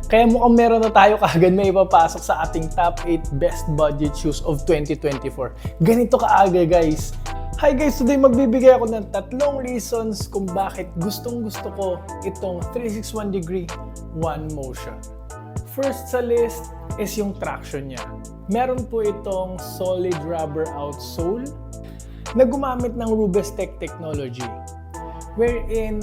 Kaya mukhang meron na tayo kaagad may ipapasok sa ating top 8 best budget shoes of 2024. Ganito kaaga guys. Hi guys, today magbibigay ako ng 3 reasons kung bakit gustong-gusto ko itong 361 degree One Motion. First sa list is yung traction niya. Meron po itong solid rubber outsole na gumamit ng Rubestech technology, wherein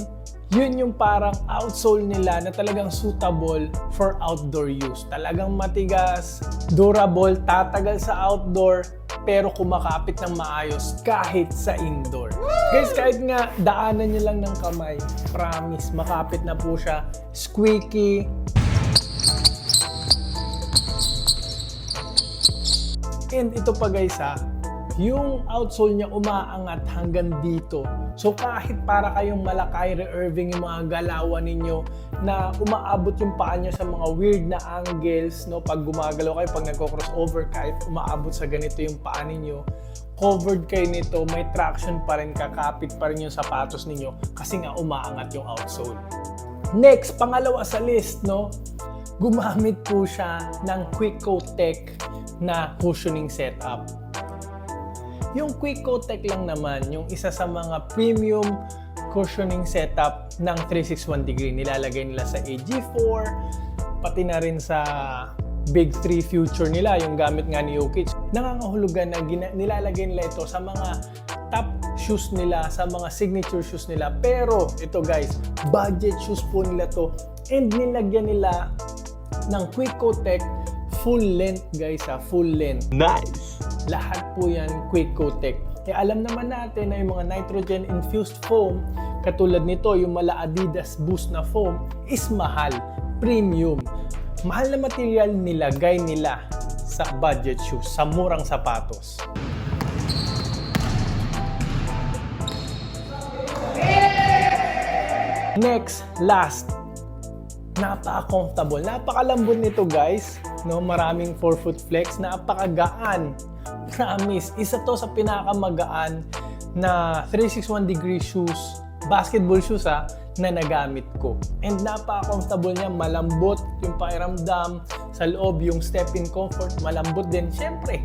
yun yung parang outsole nila na talagang suitable for outdoor use. Talagang matigas, durable, tatagal sa outdoor, pero kumakapit ng maayos kahit sa indoor. Guys, kahit nga daanan nyo lang ng kamay, promise, makapit na po siya. Squeaky. And ito pa guys yung outsole niya umaangat hanggang dito. So kahit para kayong malakay, re-erving yung mga galawan ninyo na umaabot yung paa niyo sa mga weird na angles, no? Pag gumagalaw kayo, pag nagko-crossover, kahit umaabot sa ganito yung paa ninyo, covered kayo nito, may traction pa rin, kakapit pa rin yung sapatos ninyo kasi nga umaangat yung outsole. Next, pangalawa sa list, no? Gumamit po siya ng Quick-Coat Tech na cushioning setup. Yung Quick-Coat Tech lang naman, yung isa sa mga premium cushioning setup ng 361 degree. Nilalagay nila sa AG4, pati na rin sa Big 3 Future nila, yung gamit nga ni Jokic. Nangangahulugan na nilalagay nila ito sa mga top shoes nila, sa mga signature shoes nila. Pero ito guys, budget shoes po nila to, and nilagyan nila ng Quick-Coat Tech full length guys, full length. Nice! Lahat po yan Quick-Coat Tech. Kaya alam naman natin na yung mga nitrogen-infused foam, katulad nito, yung mala Adidas Boost na foam, is mahal, premium. Mahal na material nilagay nila sa budget shoes, sa murang sapatos. Next, last, napaka-comfortable. Napakalambot nito guys. No, maraming forefoot flex, napakagaan. Promise, isa to sa pinakamagaan na 361 degree shoes, basketball shoes na nagamit ko. And napaka-comfortable niya, malambot yung pakiramdam sa loob, yung step-in comfort, malambot din. Siyempre,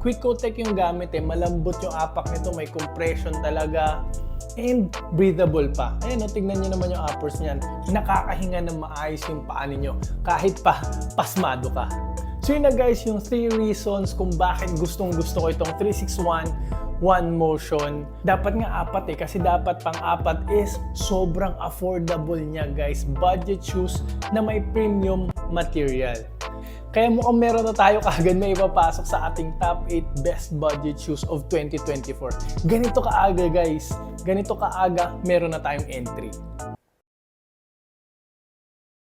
Quick-Coat Tech yung gamit malambot yung apak nito, may compression talaga. And breathable pa. Ayan, tignan nyo naman yung uppers niyan. Nakakahinga ng maayos yung paa ninyo kahit pa pasmado ka. So yun na guys, yung 3 reasons kung bakit gustong-gusto ko itong 361 One Motion. Dapat nga 4 kasi dapat pang-4 is sobrang affordable niya guys. Budget shoes na may premium material. Kaya mukhang meron na tayo kaagad may ipapasok sa ating top 8 best budget shoes of 2024. Ganito kaaga guys, ganito kaaga meron na tayong entry.